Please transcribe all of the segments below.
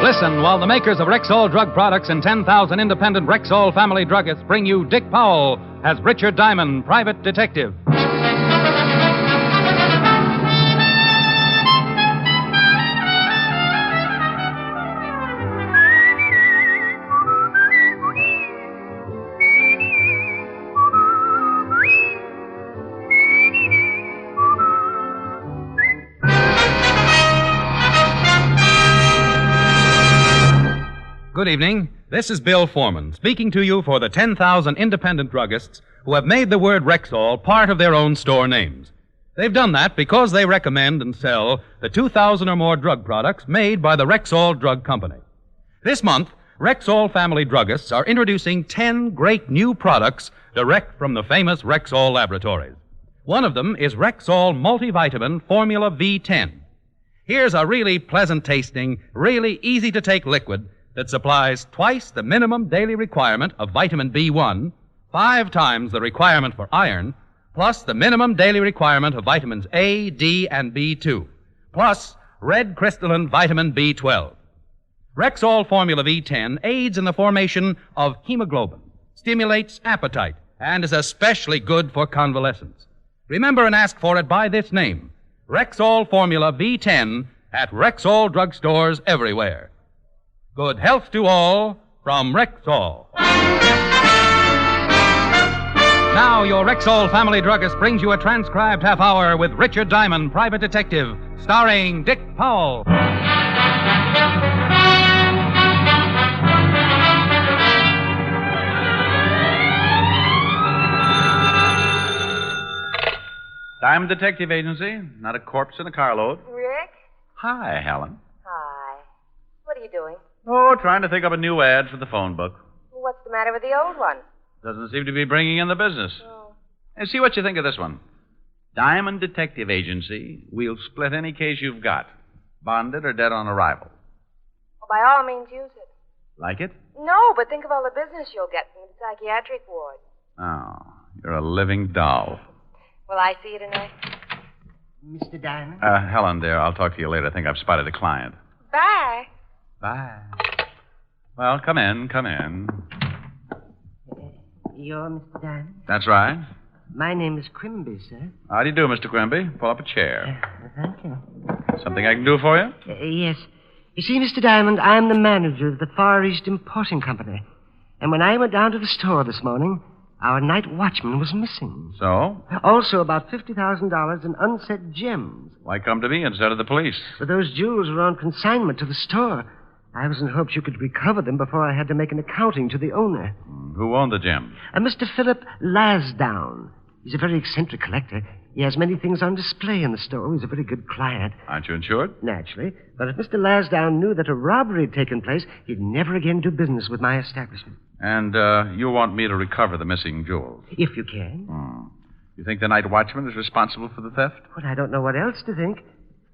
Listen while the makers of Rexall drug products and 10,000 independent Rexall family druggists bring you Dick Powell as Richard Diamond, private detective. Good evening. This is Bill Foreman, speaking to you for the 10,000 independent druggists who have made the word Rexall part of their own store names. They've done that because they recommend and sell the 2,000 or more drug products made by the Rexall Drug Company. This month, Rexall family druggists are introducing 10 great new products direct from the famous Rexall laboratories. One of them is Rexall Multivitamin Formula V10. Here's a really pleasant-tasting, really easy-to-take liquid that supplies twice the minimum daily requirement of vitamin B1, 5 times the requirement for iron, plus the minimum daily requirement of vitamins A, D, and B2, plus red crystalline vitamin B12. Rexall Formula V10 aids in the formation of hemoglobin, stimulates appetite, and is especially good for convalescents. Remember and ask for it by this name, Rexall Formula V10, at Rexall drugstores everywhere. Good health to all from Rexall. Now, your Rexall family druggist brings you a transcribed half hour with Richard Diamond, private detective, starring Dick Powell. Diamond Detective Agency, not a corpse in a carload. Rick? Hi, Helen. Hi. What are you doing? Oh, trying to think up a new ad for the phone book. What's the matter with the old one? Doesn't seem to be bringing in the business. Oh. Hey, see what you think of this one. Diamond Detective Agency, we'll split any case you've got, bonded or dead on arrival. Well, by all means, use it. Like it? No, but think of all the business you'll get from the psychiatric ward. Oh, you're a living doll. Will I see you tonight? Mr. Diamond? Helen, dear, I'll talk to you later. I think I've spotted a client. Bye. Bye. Well, come in. You're Mr. Diamond? That's right. My name is Quimby, sir. How do you do, Mr. Quimby? Pull up a chair. Thank you. Something I can do for you? Yes. You see, Mr. Diamond, I'm the manager of the Far East Importing Company. And when I went down to the store this morning, our night watchman was missing. So? Also about $50,000 in unset gems. Why come to me instead of the police? But those jewels were on consignment to the store. I was in hopes you could recover them before I had to make an accounting to the owner. Who owned the gems? Mr. Philip Lasdown. He's a very eccentric collector. He has many things on display in the store. He's a very good client. Aren't you insured? Naturally. But if Mr. Lasdown knew that a robbery had taken place, he'd never again do business with my establishment. And you want me to recover the missing jewels? If you can. You think the night watchman is responsible for the theft? But I don't know what else to think.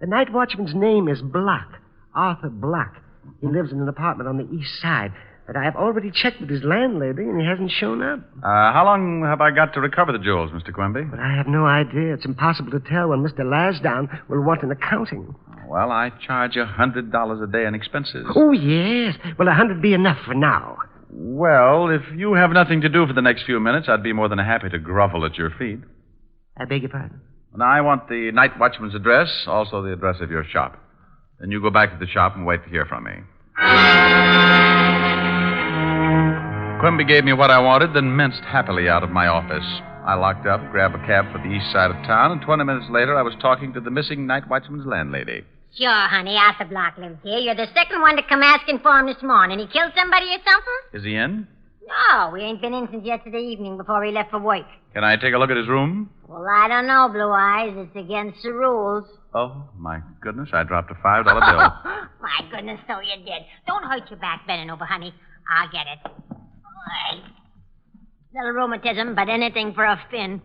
The night watchman's name is Block, Arthur Block. He lives in an apartment on the east side. But I have already checked with his landlady, and he hasn't shown up. How long have I got to recover the jewels, Mr. Quimby? But I have no idea. It's impossible to tell when Mr. Lasdown will want an accounting. Well, I charge $100 a day in expenses. Oh, yes. Will 100 be enough for now? Well, if you have nothing to do for the next few minutes, I'd be more than happy to grovel at your feet. I beg your pardon? Now, I want the night watchman's address, also the address of your shop. Then you go back to the shop and wait to hear from me. Quimby gave me what I wanted, then minced happily out of my office. I locked up, grabbed a cab for the east side of town, and 20 minutes later I was talking to the missing night watchman's landlady. Sure, honey. Arthur Block lives here. You're the second one to come asking for him this morning. He killed somebody or something? Is he in? No, we ain't been in since yesterday evening before he left for work. Can I take a look at his room? Well, I don't know, Blue Eyes. It's against the rules. Oh, my goodness, I dropped a $5 bill. My goodness, so you did. Don't hurt your back bending over, honey. I'll get it. Right. Little rheumatism, but anything for a fin.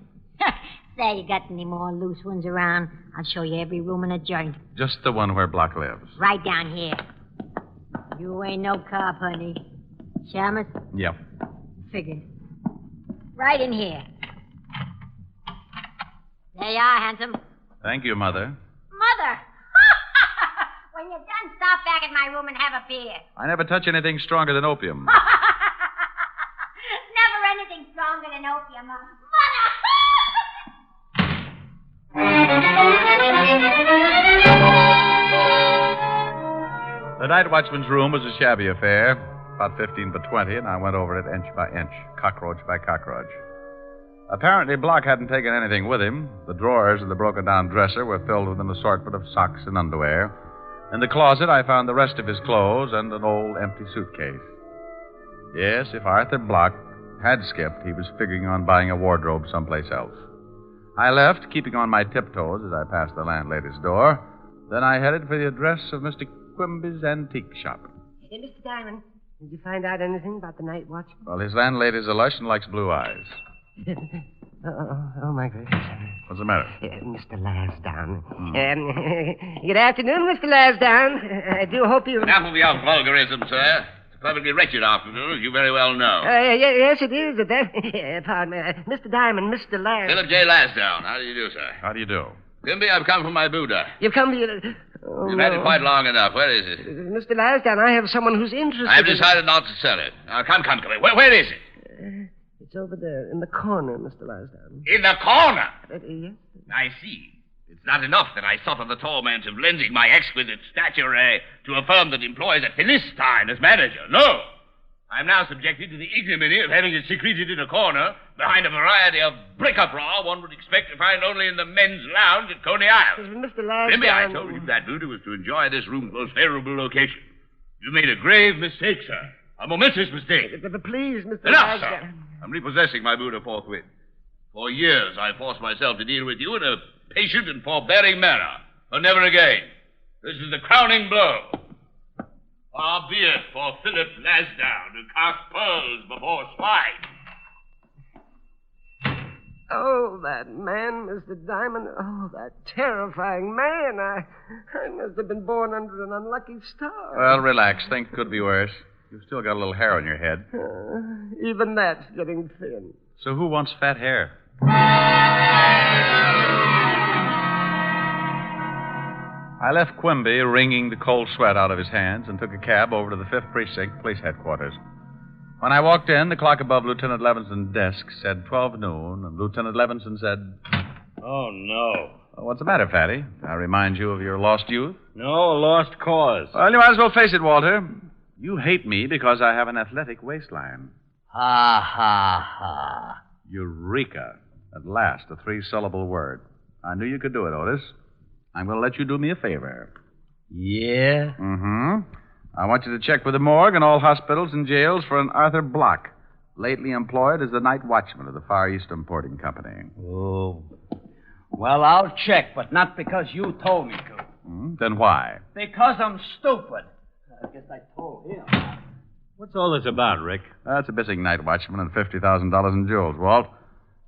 Say, you got any more loose ones around? I'll show you every room in a joint. Just the one where Block lives. Right down here. You ain't no cop, honey. Shamus? Yep. Figured. Right in here. There you are, handsome. Thank you, Mother. Mother! When you're done, stop back in my room and have a beer. I never touch anything stronger than opium. Never anything stronger than opium. The night watchman's room was a shabby affair, about 15 by 20, and I went over it inch by inch, cockroach by cockroach. Apparently, Block hadn't taken anything with him. The drawers of the broken-down dresser were filled with an assortment of socks and underwear. In the closet, I found the rest of his clothes and an old empty suitcase. Yes, if Arthur Block had skipped, he was figuring on buying a wardrobe someplace else. I left, keeping on my tiptoes as I passed the landlady's door. Then I headed for the address of Mr. Quimby's antique shop. Hey, Mr. Diamond, did you find out anything about the night watchman? Well, his landlady's a lush and likes blue eyes. Oh, my gracious. What's the matter? Mr. Lasdown. Good afternoon, Mr. Lasdown. I do hope you... Enough of your vulgarism, sir. It's a perfectly wretched afternoon, as you very well know. Yes, it is. Pardon me. Mr. Diamond, Mr. Lasdown. Philip J. Lasdown. How do you do, sir? How do you do? Quimby, I've come from my Buddha. You've come to... Oh, You've had it quite long enough. Where is it? Mr. Lasdown, I have someone who's interested... I've decided not to sell it. Now, come. Where is it? It's over there, in the corner, Mr. Lasdown. In the corner. Yes? I see. It's not enough that I suffer the torment of lending my exquisite stature to a firm that employs a Philistine as manager. No. I'm now subjected to the ignominy of having it secreted in a corner behind a variety of bric-a-brac one would expect to find only in the men's lounge at Coney Island. Mr. Lasdown... Remember, I told you that Buddha was to enjoy this room's most favorable location. You made a grave mistake, sir. A momentous mistake. But please, Mr. Enough, Lasdown... sir. I'm repossessing my Buddha forthwith. For years, I forced myself to deal with you in a patient and forbearing manner. But never again. This is the crowning blow. Far be it for Philip Lasdown to cast pearls before swine. Oh, that man, Mr. Diamond. Oh, that terrifying man. I must have been born under an unlucky star. Well, relax. Things could be worse. You've still got a little hair on your head. Even that's getting thin. So who wants fat hair? I left Quimby wringing the cold sweat out of his hands and took a cab over to the 5th Precinct Police Headquarters. When I walked in, the clock above Lieutenant Levinson's desk said 12 noon, and Lieutenant Levinson said... Oh, no. Well, what's the matter, Fatty? Did I remind you of your lost youth? No, a lost cause. Well, you might as well face it, Walter. You hate me because I have an athletic waistline. Ha, ha, ha. Eureka. At last, a 3-syllable word. I knew you could do it, Otis. I'm going to let you do me a favor. Yeah? Mm-hmm. I want you to check with the morgue and all hospitals and jails for an Arthur Block, lately employed as the night watchman of the Far East Importing Company. Oh. Well, I'll check, but not because you told me to. Then why? Because I'm stupid. I guess I told him. What's all this about, Rick? That's a missing night watchman and $50,000 in jewels, Walt.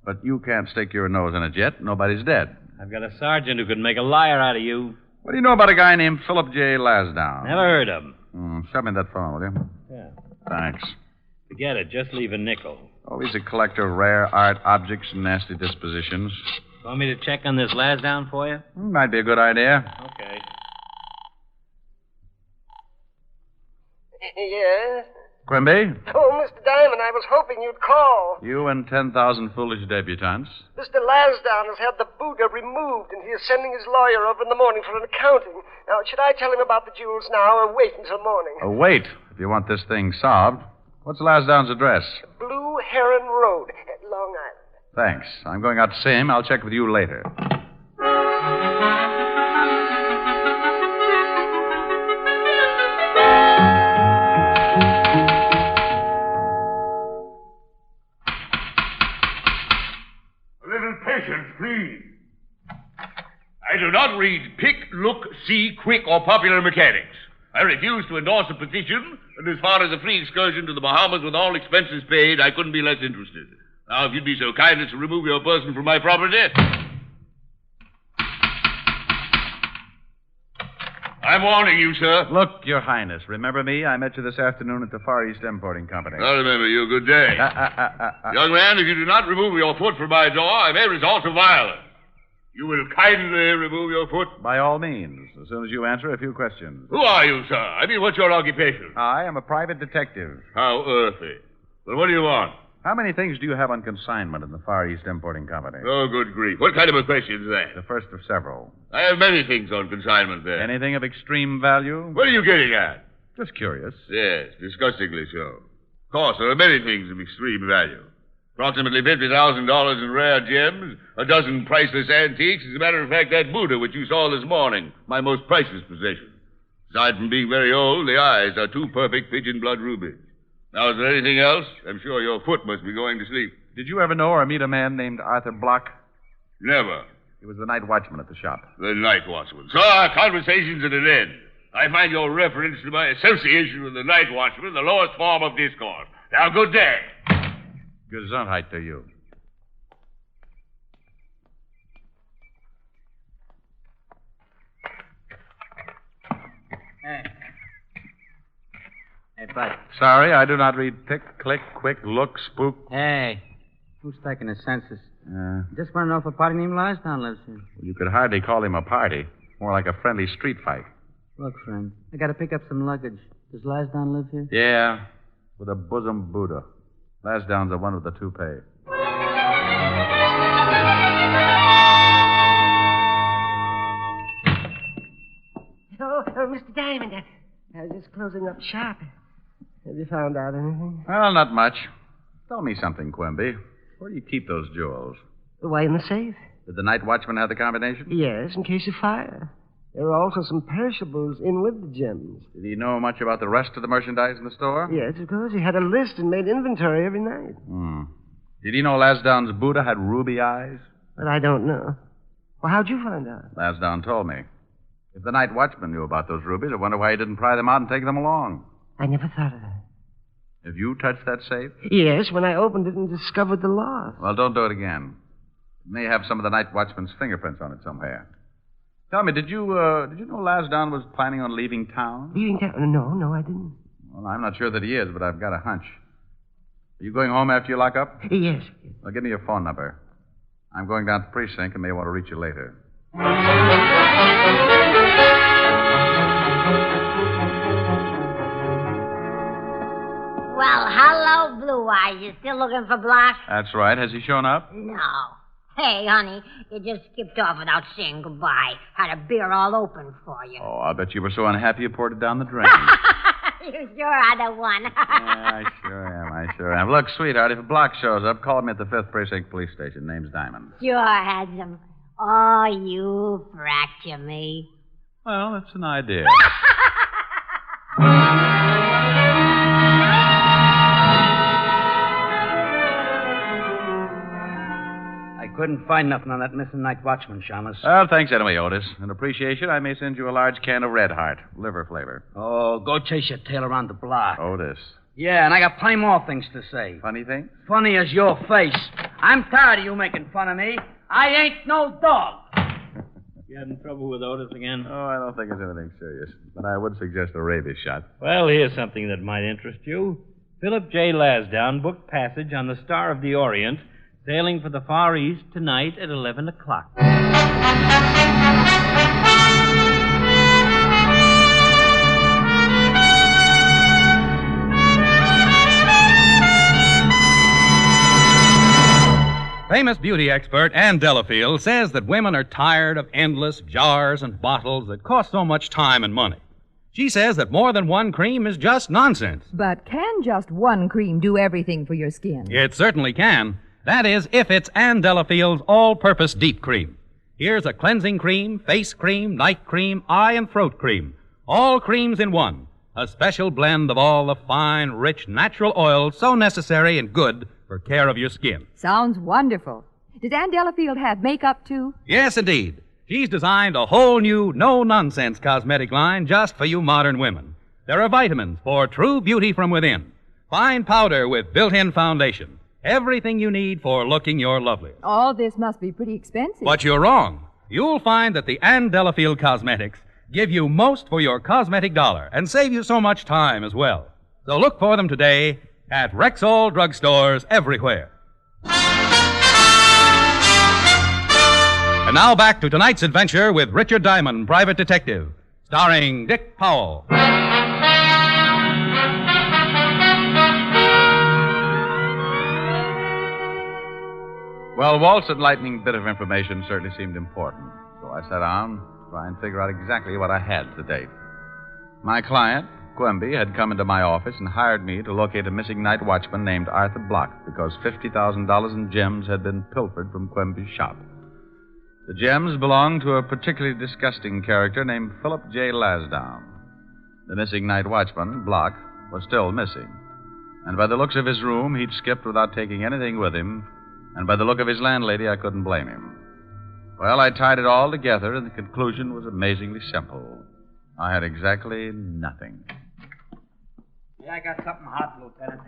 But you can't stick your nose in it yet. Nobody's dead. I've got a sergeant who could make a liar out of you. What do you know about a guy named Philip J. Lasdown? Never heard of him. Shove me that phone, will you? Yeah. Thanks. Forget it. Just leave a nickel. Oh, he's a collector of rare art objects and nasty dispositions. Want me to check on this Lasdown for you? Might be a good idea. Okay. Yes? Quimby? Oh, Mr. Diamond, I was hoping you'd call. You and 10,000 foolish debutantes. Mr. Lasdown has had the Buddha removed, and he is sending his lawyer over in the morning for an accounting. Now, should I tell him about the jewels now or wait until morning? Oh, wait, if you want this thing solved. What's Lasdown's address? Blue Heron Road at Long Island. Thanks. I'm going out to see him. I'll check with you later. Patience, please. I do not read pick, look, see, quick, or popular mechanics. I refuse to endorse a petition, and as far as a free excursion to the Bahamas with all expenses paid, I couldn't be less interested. Now, if you'd be so kind as to remove your person from my property. I'm warning you, sir. Look, Your Highness, remember me? I met you this afternoon at the Far East Importing Company. I remember you. Good day. Young man, if you do not remove your foot from my door, I may resort to violence. You will kindly remove your foot? By all means, as soon as you answer a few questions. Who are you, sir? I mean, what's your occupation? I am a private detective. How earthy. Well, what do you want? How many things do you have on consignment in the Far East Importing Company? Oh, good grief. What kind of a question is that? The first of several. I have many things on consignment there. Anything of extreme value? What are you getting at? Just curious. Yes, disgustingly so. Of course, there are many things of extreme value. Approximately $50,000 in rare gems, a dozen priceless antiques. As a matter of fact, that Buddha which you saw this morning, my most priceless possession. Aside from being very old, the eyes are two perfect pigeon blood rubies. Now, is there anything else? I'm sure your foot must be going to sleep. Did you ever know or meet a man named Arthur Block? Never. He was the night watchman at the shop. The night watchman. So our conversation's at an end. I find your reference to my association with the night watchman the lowest form of discourse. Now, good day. Gesundheit to you. Hey, bud. Sorry, I do not read tick, click, quick, look, spook. Hey, who's taking the census? Just want to know if a party named Lansdowne lives here. You could hardly call him a party. More like a friendly street fight. Look, friend, I got to pick up some luggage. Does Lansdowne live here? Yeah, with a bosom Buddha. Lansdowne's the one with the toupee. Mr. Diamond, I was just closing up shop. Have you found out anything? Well, not much. Tell me something, Quimby. Where do you keep those jewels? Why, in the safe? Did the night watchman have the combination? Yes, in case of fire. There are also some perishables in with the gems. Did he know much about the rest of the merchandise in the store? Yes, of course. He had a list and made inventory every night. Did he know Lansdowne's Buddha had ruby eyes? But I don't know. Well, how'd you find out? Lansdowne told me. If the night watchman knew about those rubies, I wonder why he didn't pry them out and take them along. I never thought of that. Have you touched that safe? Yes, when I opened it and discovered the loss. Well, don't do it again. It may have some of the night watchman's fingerprints on it somewhere. Tell me, did you know Lansdowne was planning on leaving town? Leaving town? No, I didn't. Well, I'm not sure that he is, but I've got a hunch. Are you going home after you lock up? Yes. Well, give me your phone number. I'm going down to the precinct and may want to reach you later. Well, hello, Blue Eyes. You still looking for Block? That's right. Has he shown up? No. Hey, honey, you just skipped off without saying goodbye. Had a beer all open for you. Oh, I'll bet you were so unhappy you poured it down the drain. You sure are the one. Yeah, I sure am. Look, sweetheart, if Block shows up, call me at the 5th Precinct Police Station. Name's Diamond. Sure, handsome. Oh, you fracture me. Well, that's an idea. I couldn't find nothing on that missing night watchman, Shamus. Well, thanks anyway, Otis. In appreciation, I may send you a large can of Red Heart, liver flavor. Oh, go chase your tail around the block. Otis. Yeah, and I got plenty more things to say. Funny thing? Funny as your face. I'm tired of you making fun of me. I ain't no dog. You having trouble with Otis again? Oh, I don't think it's anything serious. But I would suggest a rabies shot. Well, here's something that might interest you. Philip J. Lansdowne booked passage on the Star of the Orient, sailing for the Far East tonight at 11 o'clock. Famous beauty expert Ann Delafield says that women are tired of endless jars and bottles that cost so much time and money. She says that more than one cream is just nonsense. But can just one cream do everything for your skin? It certainly can. That is, if it's Ann Delafield's all-purpose deep cream. Here's a cleansing cream, face cream, night cream, eye and throat cream. All creams in one. A special blend of all the fine, rich, natural oils so necessary and good for care of your skin. Sounds wonderful. Does Ann Delafield have makeup, too? Yes, indeed. She's designed a whole new, no-nonsense cosmetic line just for you modern women. There are vitamins for true beauty from within. Fine powder with built-in foundation. Everything you need for looking your loveliest. All this must be pretty expensive. But you're wrong. You'll find that the Ann Delafield Cosmetics give you most for your cosmetic dollar and save you so much time as well. So look for them today at Rexall drugstores everywhere. And now back to tonight's adventure with Richard Diamond, Private Detective, starring Dick Powell. Well, Walt's enlightening bit of information certainly seemed important, so I sat down to try and figure out exactly what I had to date. My client, Quimby, had come into my office and hired me to locate a missing night watchman named Arthur Block because $50,000 in gems had been pilfered from Quimby's shop. The gems belonged to a particularly disgusting character named Philip J. Lasdown. The missing night watchman, Block, was still missing. And by the looks of his room, he'd skipped without taking anything with him. And by the look of his landlady, I couldn't blame him. Well, I tied it all together, and the conclusion was amazingly simple. I had exactly nothing. Yeah, I got something hot, Lieutenant.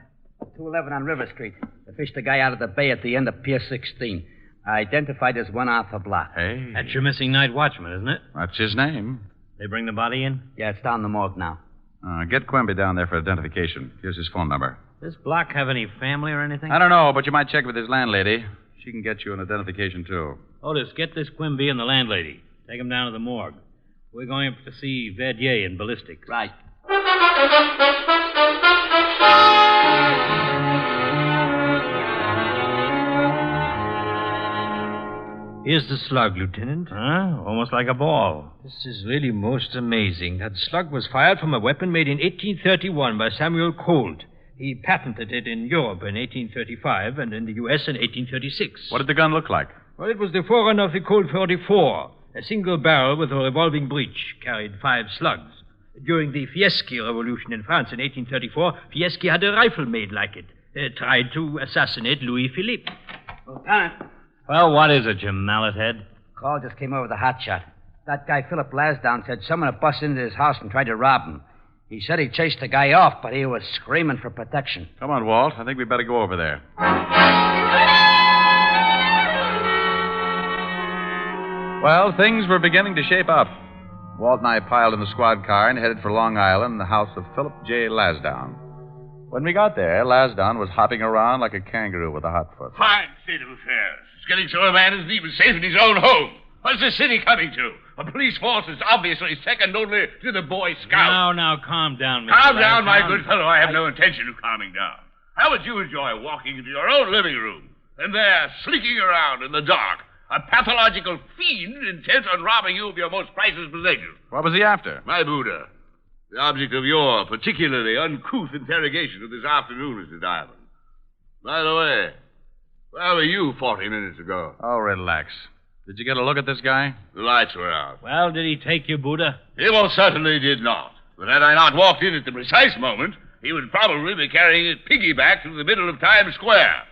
211 on River Street. They fished a guy out of the bay at the end of Pier 16. Identified as one Arthur Block. Hey. That's your missing night watchman, isn't it? That's his name. They bring the body in? Yeah, it's down the morgue now. Get Quimby down there for identification. Here's his phone number. Does Block have any family or anything? I don't know, but you might check with his landlady. She can get you an identification, too. Otis, get this Quimby and the landlady. Take them down to the morgue. We're going up to see Verdier in ballistics. Right. Here's the slug, Lieutenant. Huh? Almost like a ball. This is really most amazing. That slug was fired from a weapon made in 1831 by Samuel Colt. He patented it in Europe in 1835 and in the U.S. in 1836. What did the gun look like? Well, it was the forerunner of the Colt 44. A single barrel with a revolving breech carried 5 slugs. During the Fieschi Revolution in France in 1834, Fieschi had a rifle made like it. Tried to assassinate Louis Philippe. Lieutenant, Well, what is it, you mallet head? call just came over the hotshot. That guy, Philip Lasdown, said someone had busted into his house and tried to rob him. He said he chased the guy off, but he was screaming for protection. Come on, Walt. I think we'd better go over there. Well, things were beginning to shape up. Walt and I piled in the squad car and headed for Long Island, the house of Philip J. Lasdown. When we got there, Lasdown was hopping around like a kangaroo with a hot foot. Fine state of affairs. It's getting so a man isn't even safe in his own home. What's the city coming to? A police force is obviously second only to the Boy Scouts. Now, calm down, Mr. Calm down, my Lasdown. good fellow. I have no intention of calming down. How would you enjoy walking into your own living room and there, slinking around in the dark, a pathological fiend intent on robbing you of your most priceless possession? What was he after? My Buddha, the object of your particularly uncouth interrogation of this afternoon, Mr. Diamond. By the way, where were you 40 minutes ago? Oh, relax. Did you get a look at this guy? The lights were out. Well, did he take you, Buddha? He most certainly did not. But had I not walked in at the precise moment, he would probably be carrying it piggyback through the middle of Times Square.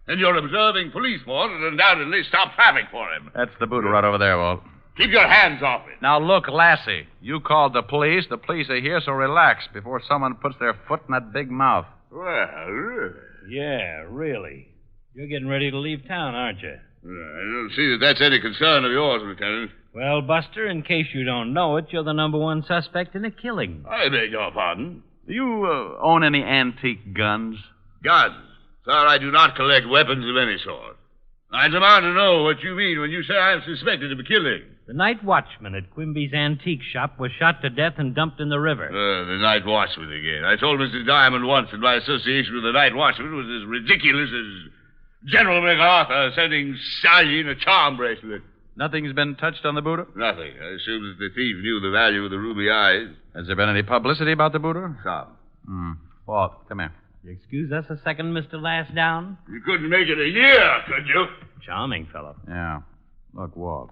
And your observing police force would undoubtedly stop traffic for him. That's the Buddha right over there, Walt. Keep your hands off it. Now, look, Lassie. You called the police. The police are here, so relax before someone puts their foot in that big mouth. Well, really? Yeah, really. You're getting ready to leave town, aren't you? I don't see that that's any concern of yours, Lieutenant. Well, Buster, in case you don't know it, you're the number 1 suspect in a killing. I beg your pardon. Do you own any antique guns? Guns. Sir, I do not collect weapons of any sort. I demand to know what you mean when you say I'm suspected of killing. The night watchman at Quimby's antique shop was shot to death and dumped in the river. The night watchman again. I told Mr. Diamond once that my association with the night watchman was as ridiculous as General MacArthur sending Sally in a charm bracelet. Nothing's been touched on the Buddha? Nothing. I assume that the thief knew the value of the ruby eyes. Has there been any publicity about the Buddha? Some. Walt, come here. You excuse us a second, Mr. Lasdown? You couldn't make it a year, could you? Charming fellow. Yeah. Look, Walt.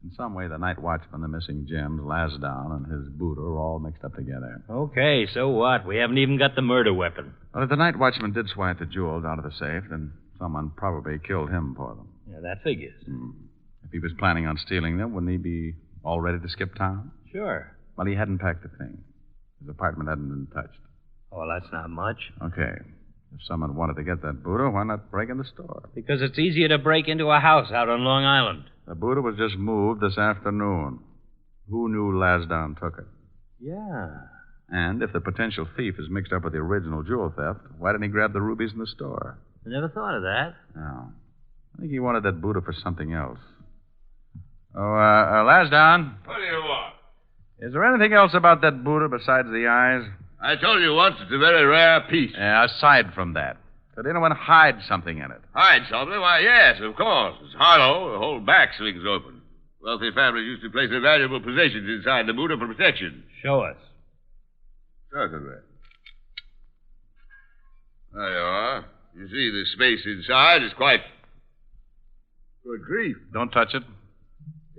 In some way, the night watchman, the missing gems, Lasdown, and his Buddha are all mixed up together. Okay, so what? We haven't even got the murder weapon. Well, if the night watchman did swipe the jewels out of the safe, then someone probably killed him for them. Yeah, that figures. If he was planning on stealing them, wouldn't he be all ready to skip town? Sure. Well, he hadn't packed a thing. His apartment hadn't been touched. Oh, well, that's not much. Okay. If someone wanted to get that Buddha, why not break in the store? Because it's easier to break into a house out on Long Island. The Buddha was just moved this afternoon. Who knew Lasdown took it? Yeah. And if the potential thief is mixed up with the original jewel theft, why didn't he grab the rubies in the store? I never thought of that. No. I think he wanted that Buddha for something else. Oh, Lasdown, What do you want? is there anything else about that Buddha besides the eyes? I told you once it's a very rare piece. Yeah, aside from that. Could anyone hide something in it? Hide something? Why, yes, of course. It's hollow. The whole back swings open. Wealthy families used to place their valuable possessions inside the Buddha for protection. Show us. Certainly. There you are. You see, the space inside is quite... Good grief. Don't touch it.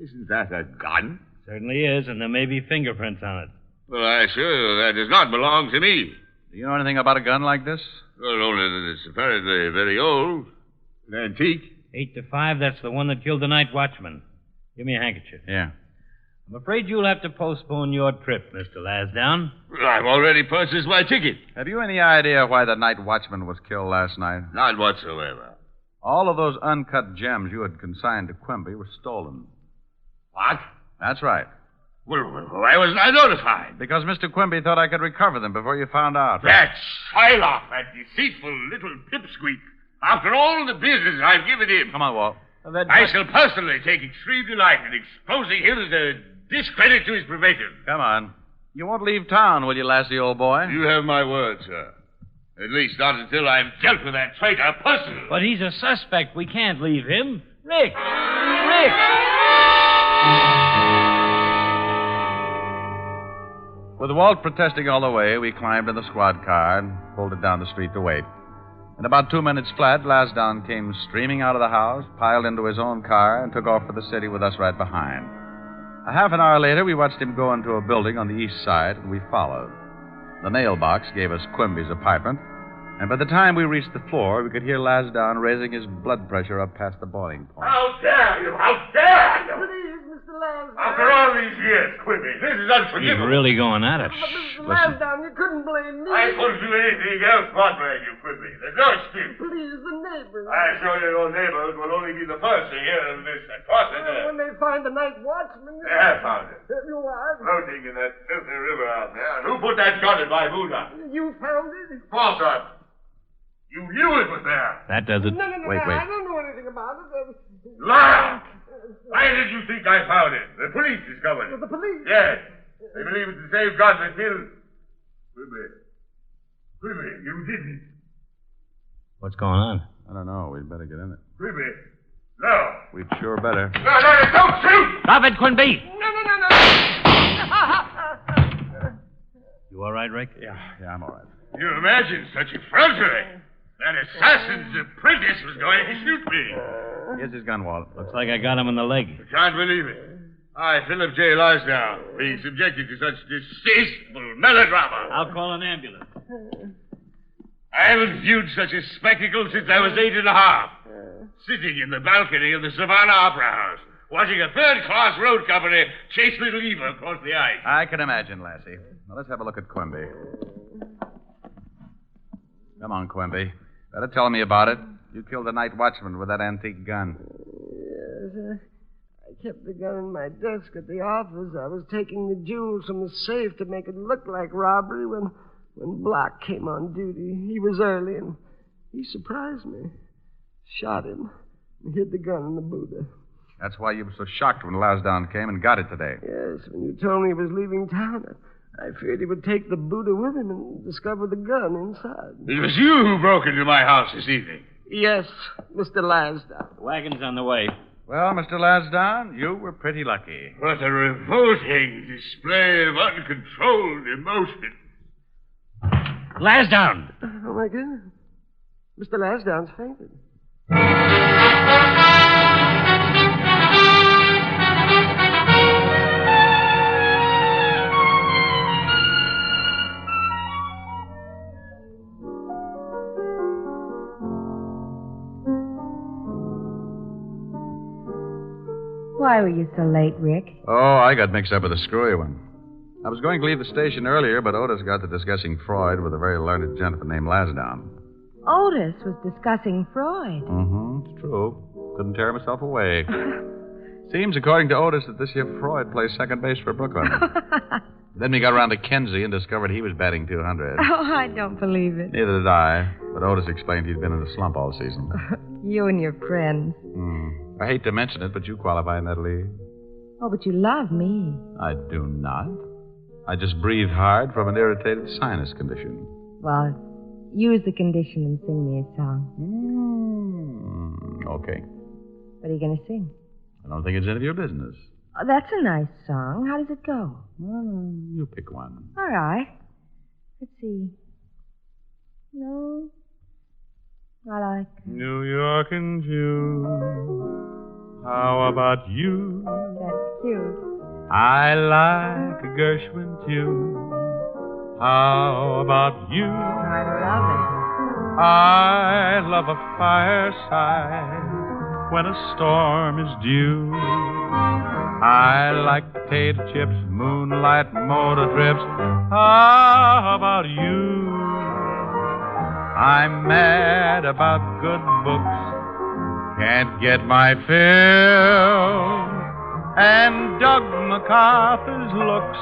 Isn't that a gun? Certainly is, and there may be fingerprints on it. Well, I assure you that does not belong to me. Do you know anything about a gun like this? Well, only that it's apparently very old. An antique. 8 to 5, that's the one that killed the night watchman. Give me a handkerchief. Yeah. I'm afraid you'll have to postpone your trip, Mr. Lasdown. Well, I've already purchased my ticket. Have you any idea why the night watchman was killed last night? Not whatsoever. All of those uncut gems you had consigned to Quimby were stolen. What? That's right. Well, why wasn't I notified? Because Mr. Quimby thought I could recover them before you found out. That Shylock, that deceitful little pipsqueak. After all the business I've given him. Come on, Walt. I shall personally take extreme delight in exposing him as a discredit to his profession. Come on. You won't leave town, will you, Lassie, old boy? You have my word, sir. At least not until I've dealt with that traitor personally. But he's a suspect. We can't leave him. Rick! Rick! With Walt protesting all the way, we climbed in the squad car and pulled it down the street to wait. In about 2 minutes flat, Lasdown came streaming out of the house, piled into his own car, and took off for the city with us right behind. A half an hour later, we watched him go into a building on the east side, and we followed. The nail box gave us Quimby's apartment, and by the time we reached the floor, we could hear Lasdown raising his blood pressure up past the boiling point. How dare you! How dare you! Please, Mr. Lasdown. After all these years, Quimby, this is He's unforgivable. really going at it. Mr. Lasdown, you couldn't blame me. I couldn't do anything else but blame you, Quimby. There's no excuse. Please, the neighbors. I assure you your neighbors will only be the first to hear of this atrocity. When they find the night watchman... They have found it. You are? Floating in that filthy river out there. And who put that gun in my Buddha? You found it? False up. You knew it was there. That does it. No, Wait. I don't know anything about it. Liar! Why did you think I found it? The police discovered it. The police? Yes. They believe it's the same gun that killed... Quimby, you didn't. What's going on? I don't know. We'd better get in it. Quimby, no. We'd sure better. No, don't shoot! Stop it, Quimby! No. You all right, Rick? Yeah, I'm all right. You imagine such effrontery? That assassin's apprentice was going to shoot me. Here's his gun, Walt. Looks like I got him in the leg. I can't believe it. I, Philip J. Lasdown, being subjected to such distasteful melodrama. I'll call an ambulance. I haven't viewed such a spectacle since I was 8 and a half. Sitting in the balcony of the Savannah Opera House, watching a third-class road company chase little Eva across the ice. I can imagine, Lassie. Now, let's have a look at Quimby. Come on, Quimby. Better tell me about it. You killed the night watchman with that antique gun. Yes, I kept the gun in my desk at the office. I was taking the jewels from the safe to make it look like robbery when Block came on duty. He was early, and he surprised me. Shot him. And hid the gun in the Buddha. That's why you were so shocked when Lasdown came and got it today. Yes, when you told me he was leaving town, I feared he would take the Buddha with him and discover the gun inside. It was you who broke into my house this evening. Yes, Mr. Lasdown. The wagon's on the way. Well, Mr. Lasdown, you were pretty lucky. What a revolting display of uncontrolled emotion. Lasdown! Oh, my goodness. Mr. Lasdown's fainted. Why were you so late, Rick? Oh, I got mixed up with a screwy one. I was going to leave the station earlier, but Otis got to discussing Freud with a very learned gentleman named Lasdown. Otis was discussing Freud. It's true. Couldn't tear myself away. Seems, according to Otis, that this year Freud plays second base for Brooklyn. Then we got around to Kenzie and discovered he was batting 200. Oh, I don't believe it. Neither did I, but Otis explained he'd been in a slump all season. You and your friends. I hate to mention it, but you qualify in that league. Oh, but you love me. I do not. I just breathe hard from an irritated sinus condition. Well, use the condition and sing me a song. Okay. What are you going to sing? I don't think it's any of your business. Oh, that's a nice song. How does it go? Well, you pick one. All right. Let's see. No. I like... New York in June. How about you? That's cute. I like a Gershwin tune. How about you? I love it. I love a fireside when a storm is due. I like potato chips, moonlight motor trips. How about you? I'm mad about good books, can't get my fill. And Doug MacArthur's looks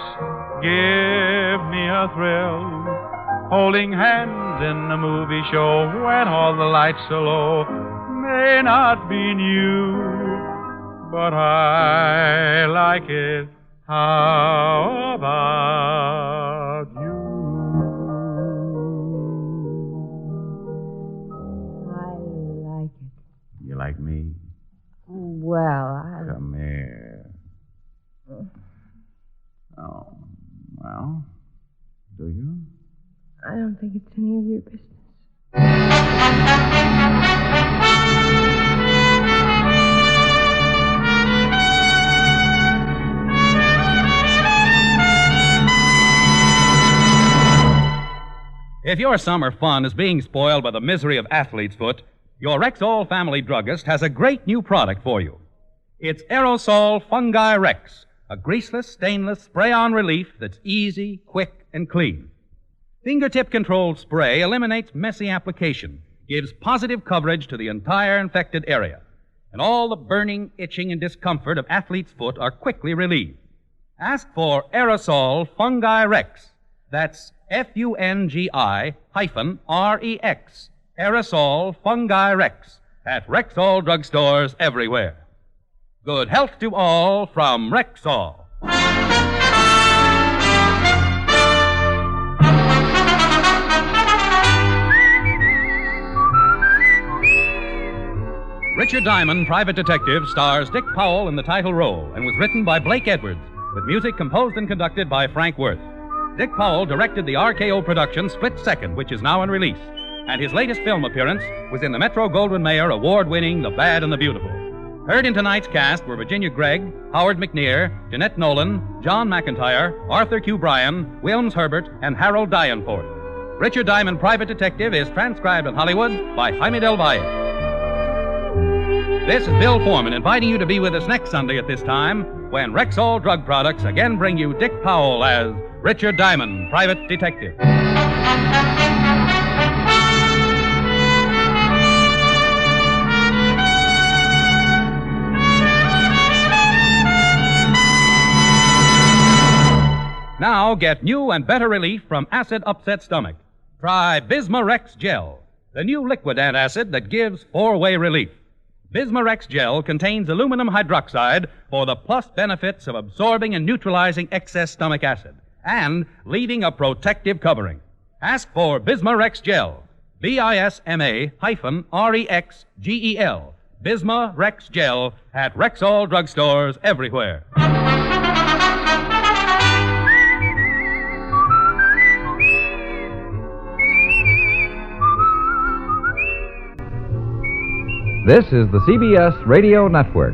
give me a thrill. Holding hands in a movie show when all the lights are low may not be new, but I like it. How about you? I like it. You like me? Well, Come here. Oh, well, do you? I don't think it's any of your business. If your summer fun is being spoiled by the misery of athlete's foot, your Rexall family druggist has a great new product for you. It's Aerosol Fungi Rex, a greaseless, stainless spray-on relief that's easy, quick, and clean. Fingertip-controlled spray eliminates messy application, gives positive coverage to the entire infected area, and all the burning, itching, and discomfort of athlete's foot are quickly relieved. Ask for Aerosol Fungi Rex. That's Fungi-Rex. Aerosol Fungi Rex at Rexall drugstores everywhere. Good health to all from Rexall. Richard Diamond, Private Detective, stars Dick Powell in the title role and was written by Blake Edwards, with music composed and conducted by Frank Worth. Dick Powell directed the RKO production Split Second, which is now in release, and his latest film appearance was in the Metro-Goldwyn-Mayer award-winning The Bad and the Beautiful. Heard in tonight's cast were Virginia Gregg, Howard McNear, Jeanette Nolan, John McIntyre, Arthur Q. Bryan, Wilms Herbert, and Harold Dianfort. Richard Diamond, Private Detective is transcribed in Hollywood by Jaime Del Valle. This is Bill Foreman inviting you to be with us next Sunday at this time when Rexall Drug Products again bring you Dick Powell as Richard Diamond, Private Detective. Now get new and better relief from acid upset stomach. Try Bismarex Gel, the new liquid antacid that gives four-way relief. Bismarex Gel contains aluminum hydroxide for the plus benefits of absorbing and neutralizing excess stomach acid and leaving a protective covering. Ask for Bismarex Gel, Bisma-Rexgel, Bismarex Gel at Rexall drugstores everywhere. This is the CBS Radio Network.